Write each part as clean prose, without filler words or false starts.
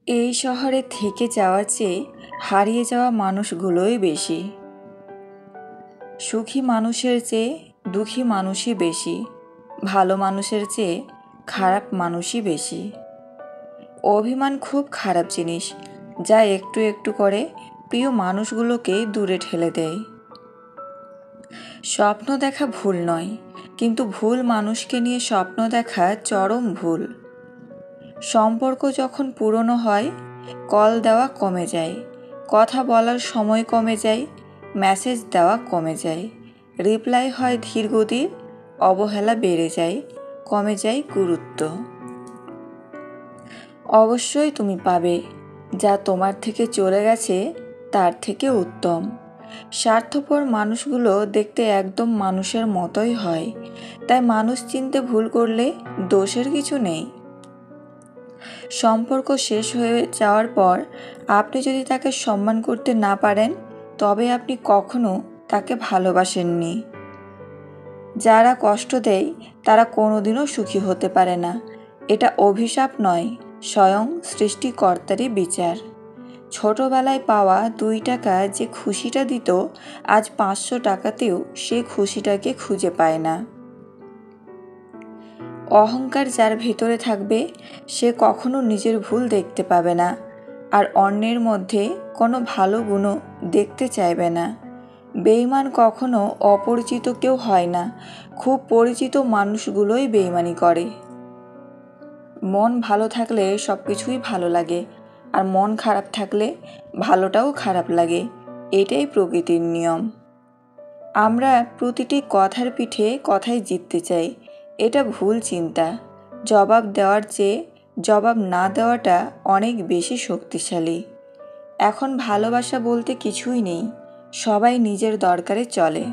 এই শহরে থেকে যাওয়ার চেয়ে হারিয়ে যাওয়া মানুষগুলোই বেশি। সুখী মানুষের চেয়ে দুঃখী মানুষই বেশি, ভালো মানুষের চেয়ে খারাপ মানুষই বেশি। অভিমান খুব খারাপ জিনিস, যা একটু একটু করে প্রিয় মানুষগুলোকে দূরে ঠেলে দেয়। স্বপ্ন দেখা ভুল নয়, কিন্তু ভুল মানুষকে নিয়ে স্বপ্ন দেখা চরম ভুল। সম্পর্ক যখন পুরনো হয়, কল দেওয়া কমে যায়, কথা বলার সময় কমে যায়, মেসেজ দেওয়া কমে যায়, রিপ্লাই হয় ধীর গতির, অবহেলা বেড়ে যায়, কমে যায় গুরুত্ব। অবশ্যই তুমি পাবে যা তোমার থেকে চলে গেছে তার থেকে উত্তম। স্বার্থপর মানুষগুলো দেখতে একদম মানুষের মতোই হয়, তাই মানুষ চিনতে ভুল করলে দোষের কিছু নেই। সম্পর্ক শেষ হয়ে যাওয়ার পর আপনি যদি তাকে সম্মান করতে না পারেন, তবে আপনি কখনো তাকে ভালোবাসেননি। যারা কষ্ট দেয় তারা কোনোদিনও সুখী হতে পারে না। এটা অভিশাপ নয়, স্বয়ং সৃষ্টিকর্তারই বিচার। ছোটবেলায় পাওয়া 2 টাকা যে খুশিটা দিত, আজ 500 টাকাতেও সে খুশিটাকে খুঁজে পায় না। অহংকার যার ভেতরে থাকবে, সে কখনো নিজের ভুল দেখতে পাবে না, আর অন্যের মধ্যে কোনো ভালো গুণও দেখতে চাইবে না। বেঈমান কখনো অপরিচিত কেউ হয় না, খুব পরিচিত মানুষগুলোই বেঈমানি করে। মন ভালো থাকলে সব কিছুই ভালো লাগে, আর মন খারাপ থাকলে ভালোটাও খারাপ লাগে। এটাই প্রকৃতির নিয়ম। আমরা প্রতিটি কথার পিঠে কথাই জিততে চাই, এটা ভুল চিন্তা। জবাব দেওয়ার চেয়ে জবাব না দেওয়াটা অনেক বেশি শক্তিশালী। এখন ভালোবাসা বলতে কিছুই নেই, সবাই নিজের দরকারে চলে।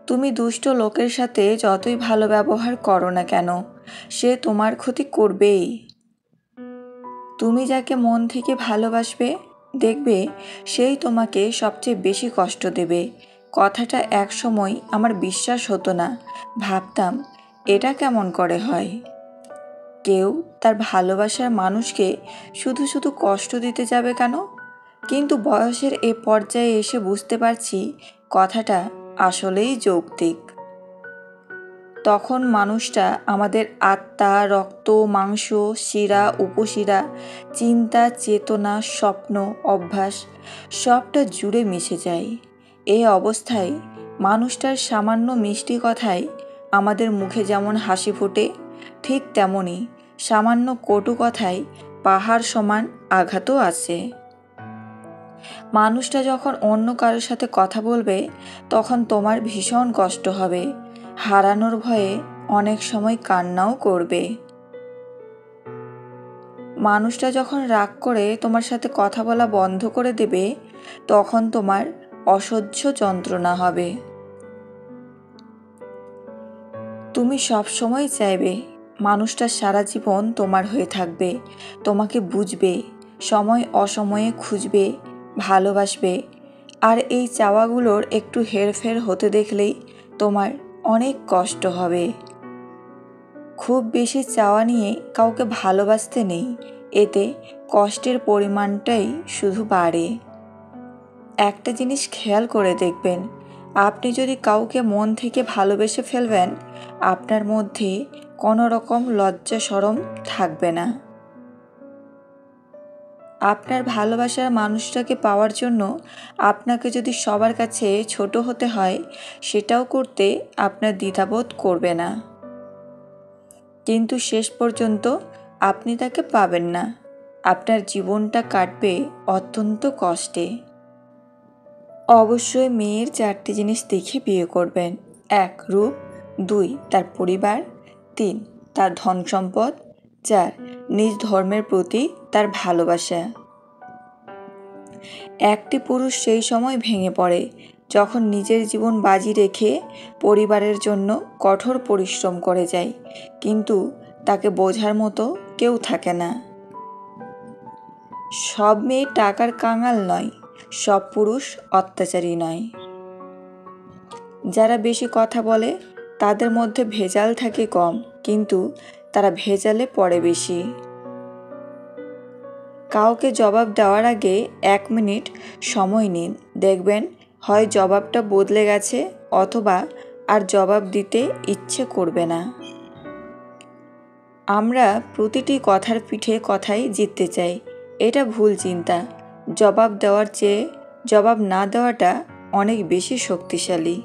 তুমি দুষ্ট লোকের সাথে যতই ভালো ব্যবহার করো না কেন, সে তোমার ক্ষতি করবেই। তুমি যাকে মন থেকে ভালোবাসবে, দেখবে সেই তোমাকে সবচেয়ে বেশি কষ্ট দেবে। কথাটা এক সময় আমার বিশ্বাস হতো না, ভাবতাম এটা কেমন করে হয়। কেউ তার ভালোবাসার মানুষকে শুধু শুধু কষ্ট দিতে যাবে কেন? কিন্তু বয়সের এ পর্যায়ে এসে বুঝতে পারছি কথাটা আসলেই যৌক্তিক। তখন মানুষটা আমাদের আত্মা, রক্ত, মাংস, শিরা, উপশিরা, চিন্তা, চেতনা, স্বপ্ন, অভ্যাস সবটা জুড়ে মিশে যায়। এই অবস্থায় মানুষটার সামান্য মিষ্টি কথায় আমাদের মুখে যেমন হাসি ফোটে, ঠিক তেমনি সামান্য কটু কথায় পাহাড় সমান আঘাতও আছে। মানুষটা যখন অন্য কারোর সাথে কথা বলবে, তখন তোমার ভীষণ কষ্ট হবে, হারানোর ভয়ে অনেক সময় কান্নাও করবে। মানুষটা যখন রাগ করে তোমার সাথে কথা বলা বন্ধ করে দেবে, তখন তোমার অসহ্য যন্ত্রণা হবে। তুমি সব সময় চাইবে মানুষটা সারা জীবন তোমার হয়ে থাকবে, তোমাকে বুঝবে, সময় অসময়ে খুঁজবে, ভালোবাসবে। আর এই চাওয়াগুলোর একটু হেরফের হতে দেখলেই তোমার অনেক কষ্ট হবে। খুব বেশি চাওয়া নিয়ে কাউকে ভালোবাসতে নেই, এতে কষ্টের পরিমাণটাই শুধু বাড়ে। একটা জিনিস খেয়াল করে দেখবেন, আপনি যদি কাউকে মন থেকে ভালোবেসে ফেলবেন, আপনার মধ্যে কোনো রকম লজ্জা শরম থাকবে না। আপনার ভালোবাসার মানুষটাকে পাওয়ার জন্য আপনাকে যদি সবার কাছে ছোট হতে হয়, সেটাও করতে আপনার দ্বিধাবোধ করবে না। কিন্তু শেষ পর্যন্ত আপনি তাকে পাবেন না, আপনার জীবনটা কাটবে অত্যন্ত কষ্টে। অবশ্যই মেয়ের 4টি জিনিস দেখে বিয়ে করবেন। 1. রূপ, 2. তার পরিবার, 3. তার ধন সম্পদ, 4. নিজ ধর্মের প্রতি তার ভালোবাসা। একটি পুরুষ সেই সময় ভেঙে পড়ে যখন নিজের জীবন বাজি রেখে পরিবারের জন্য কঠোর পরিশ্রম করে যায়, কিন্তু তাকে বোঝার মতো কেউ থাকে না। সব মেয়ে টাকার কাঙাল নয়, সব পুরুষ অত্যাচারী নয়। যারা বেশি কথা বলে তাদের মধ্যে ভেজাল থাকে কম, কিন্তু তারা ভেজালে পড়ে বেশি। কাউকে জবাব দেওয়ার আগে 1 মিনিট সময় নিন, দেখবেন হয় জবাবটা বদলে গেছে অথবা আর জবাব দিতে ইচ্ছে করবে না। আমরা প্রতিটি কথার পিঠে কথাই জিততে চাই, এটা ভুল চিন্তা। জবাব দেওয়ার চেয়ে জবাব না দেওয়াটা অনেক বেশি শক্তিশালী।